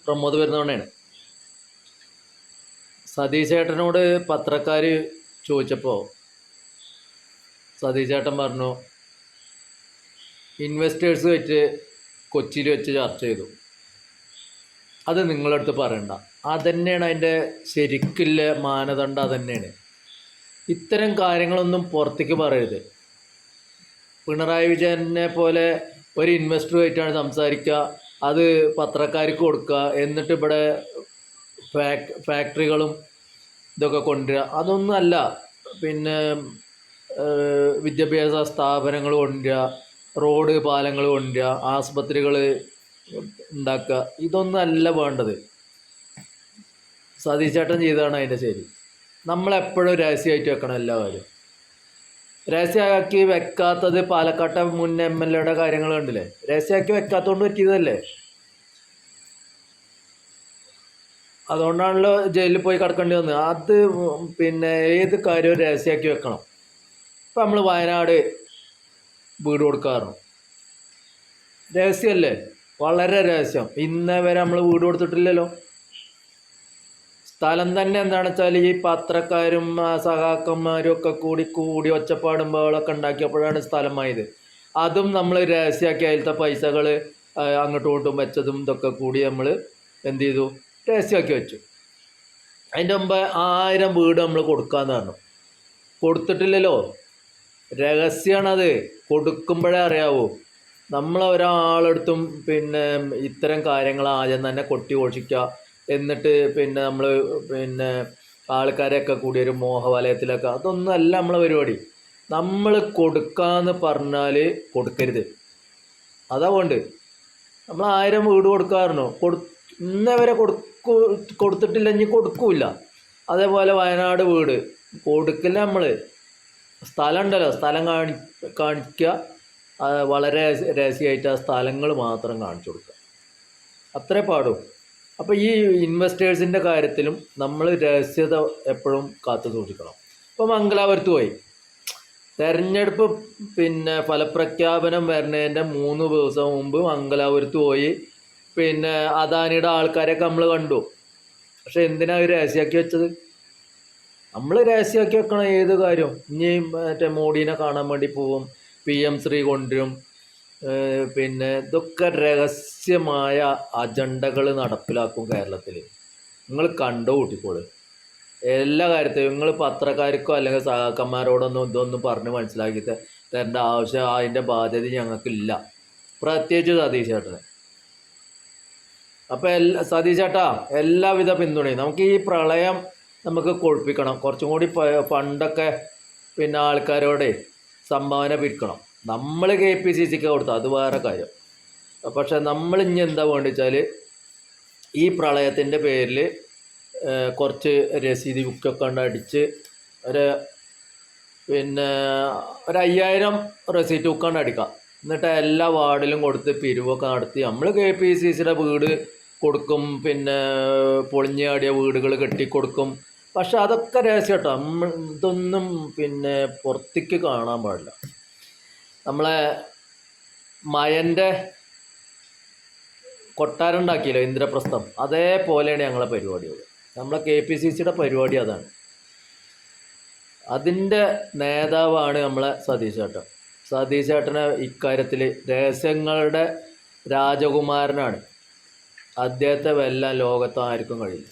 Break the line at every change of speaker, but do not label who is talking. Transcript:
പ്രമോദ് പെരുന്നോണയാണ്. സതീശേട്ടനോട് പത്രക്കാർ ചോദിച്ചപ്പോൾ സതീശേട്ടൻ പറഞ്ഞു, ഇൻവെസ്റ്റേഴ്സുമായിട്ട് കൊച്ചിയിൽ വെച്ച് ചർച്ച ചെയ്തു, അത് നിങ്ങളടുത്ത് പറയണ്ട. അതന്നെയാണ് അതിൻ്റെ ശരിക്കുള്ള മാനദണ്ഡം. അതന്നെയാണ്. ഇത്തരം കാര്യങ്ങളൊന്നും പുറത്തേക്ക് പറയരുത്. പിണറായി വിജയനെ പോലെ ഒരു ഇൻവെസ്റ്ററുമായിട്ടാണ് സംസാരിക്കുക, അത് പത്രക്കാർക്ക് കൊടുക്കുക, എന്നിട്ട് ഇവിടെ ഫാക്ടറികളും ഇതൊക്കെ കൊണ്ടുവരിക. അതൊന്നും അല്ല. പിന്നെ വിദ്യാഭ്യാസ സ്ഥാപനങ്ങൾ കൊണ്ടുവരിക, റോഡ് പാലങ്ങൾ കൊണ്ടുവരിക, ആസ്പത്രികൾ ഉണ്ടാക്കുക, ഇതൊന്നും അല്ല വേണ്ടത്. സതീശേട്ടൻ ചെയ്തതാണ് അതിൻ്റെ ശരി. നമ്മളെപ്പോഴും രഹസ്യമായിട്ട് വെക്കണം എല്ലാ കാര്യം. രഹസ്യമാക്കി വെക്കാത്തത് പാലക്കാട്ടെ മുൻ MLA കാര്യങ്ങൾ കണ്ടില്ലേ? രഹസ്യമാക്കി വെക്കാത്തതുകൊണ്ട് പറ്റിയതല്ലേ? അതുകൊണ്ടാണല്ലോ ജയിലിൽ പോയി കിടക്കേണ്ടി വന്നത്. അത് പിന്നെ ഏത് കാര്യവും രഹസ്യമാക്കി വെക്കണം. ഇപ്പം നമ്മൾ വയനാട് വീട് കൊടുക്കാറുണ്ട്, രഹസ്യമല്ലേ? വളരെ രഹസ്യം. ഇന്നേ വരെ നമ്മൾ വീട് കൊടുത്തിട്ടില്ലല്ലോ. സ്ഥലം തന്നെ എന്താണെന്ന് വെച്ചാൽ ഈ പത്രക്കാരും സഹാക്കന്മാരും ഒക്കെ കൂടി ഒച്ചപ്പാടും ബഹളമൊക്കെ ഉണ്ടാക്കിയപ്പോഴാണ് സ്ഥലമായത്. അതും നമ്മൾ രഹസ്യമാക്കി അതിലത്തെ പൈസകൾ അങ്ങോട്ടും ഇങ്ങോട്ടും വെച്ചതും ഇതൊക്കെ കൂടി നമ്മൾ എന്ത് ചെയ്തു? രഹസ്യമാക്കി വെച്ചു. അതിൻ്റെ മുമ്പ് 1000 വീട് നമ്മൾ കൊടുക്കാമെന്ന് പറഞ്ഞു. കൊടുത്തിട്ടില്ലല്ലോ. രഹസ്യമാണത്. കൊടുക്കുമ്പോഴേ അറിയാവൂ. നമ്മളൊരാളെടുത്തും പിന്നെ ഇത്തരം കാര്യങ്ങൾ ആദ്യം തന്നെ കൊട്ടി ഘോഷിക്കുക, എന്നിട്ട് പിന്നെ നമ്മൾ പിന്നെ ആൾക്കാരെയൊക്കെ കൂടി ഒരു മോഹവലയത്തിലൊക്കെ, അതൊന്നും അല്ല നമ്മളെ പരിപാടി. നമ്മൾ കൊടുക്കാമെന്ന് പറഞ്ഞാൽ കൊടുക്കരുത്. അതാ വേണ്ട. നമ്മൾ 1000 വീട് കൊടുക്കാറുണ്ടോ? ഇന്നേ വരെ കൊടുത്തിട്ടില്ല, ഇനി കൊടുക്കൂല. അതേപോലെ വയനാട് വീട് കൊടുക്കില്ല. നമ്മൾ സ്ഥലം ഉണ്ടല്ലോ, സ്ഥലം കാണിക്കുക, വളരെ രഹസ്യമായിട്ട് ആ സ്ഥലങ്ങൾ മാത്രം കാണിച്ചു കൊടുക്കുക, അത്രേ പാടും. അപ്പോൾ ഈ ഇൻവെസ്റ്റേഴ്സിൻ്റെ കാര്യത്തിലും നമ്മൾ രഹസ്യത എപ്പോഴും കാത്തു സൂക്ഷിക്കണം. ഇപ്പോൾ മംഗലാപുരത്ത് പോയി തെരഞ്ഞെടുപ്പ് പിന്നെ ഫലപ്രഖ്യാപനം വരുന്നതിൻ്റെ 3 ദിവസം മുമ്പ് മംഗലാപുരത്ത് പോയി പിന്നെ അദാനിയുടെ ആൾക്കാരെയൊക്കെ നമ്മൾ കണ്ടു. പക്ഷെ എന്തിനാണ് അവർ രഹസ്യമാക്കി വെച്ചത്? നമ്മൾ രഹസ്യമാക്കി വെക്കണം ഏത് കാര്യം. ഇനി മറ്റേ മോഡീനെ കാണാൻ വേണ്ടി പോവും, PM ശ്രീ കൊണ്ടുവരും, പിന്നെ ഇതൊക്കെ രഹസ്യമായ അജണ്ടകൾ നടപ്പിലാക്കും കേരളത്തിൽ. നിങ്ങൾ കണ്ടു കൂട്ടിക്കോളൂ എല്ലാ കാര്യത്തിലും. നിങ്ങൾ പത്രക്കാർക്കോ അല്ലെങ്കിൽ സഹാക്കന്മാരോടൊന്നും ഇതൊന്നും പറഞ്ഞ് മനസ്സിലാക്കി തരേണ്ട ആവശ്യം, അതിൻ്റെ ബാധ്യത ഞങ്ങൾക്കില്ല, പ്രത്യേകിച്ച് സതീശേട്ടന്. അപ്പോൾ സതീശേട്ടാ എല്ലാവിധ പിന്തുണയും. നമുക്ക് ഈ പ്രളയം നമുക്ക് കൊഴുപ്പിക്കണം. കുറച്ചും കൂടി ഫണ്ടൊക്കെ പിന്നെ ആൾക്കാരോടെ സംഭാവന പിരിക്കണം. നമ്മൾ KPCCക്ക് കൊടുത്തു, അത് വേറെ കാര്യം. പക്ഷെ നമ്മൾ ഇനി എന്താ വേണ്ടി വെച്ചാൽ ഈ പ്രളയത്തിൻ്റെ പേരിൽ കുറച്ച് രസീത് ബുക്കൊക്കെ കൊണ്ട് അടിച്ച് പിന്നെ 5000 റെസീറ്റ് ബുക്കാണ്ട് അടിക്കാം. എന്നിട്ട് എല്ലാ വാർഡിലും കൊടുത്ത് പിരിവൊക്കെ നടത്തി നമ്മൾ KPCCയുടെ വീട് കൊടുക്കും, പിന്നെ പൊളിഞ്ഞാടിയ വീടുകൾ കെട്ടിക്കൊടുക്കും. പക്ഷെ അതൊക്കെ രഹസ്യം കേട്ടോ. ഇതൊന്നും പിന്നെ പുറത്തേക്ക് കാണാൻ പാടില്ല. നമ്മളെ മയൻ്റെ കൊട്ടാരം ഉണ്ടാക്കിയല്ലോ ഇന്ദ്രപ്രസ്ഥം, അതേപോലെയാണ് ഞങ്ങളെ പരിപാടികൾ. നമ്മളെ KPCCയുടെ പരിപാടി അതാണ്. അതിൻ്റെ നേതാവാണ് നമ്മളെ സതീശേട്ടൻ. സതീശേട്ടനെ ഇക്കാര്യത്തിൽ രഹസ്യങ്ങളുടെ രാജകുമാരനാണ്. അദ്ദേഹത്തെ വെല്ലാൻ ലോകത്ത് ആർക്കും കഴിയില്ല.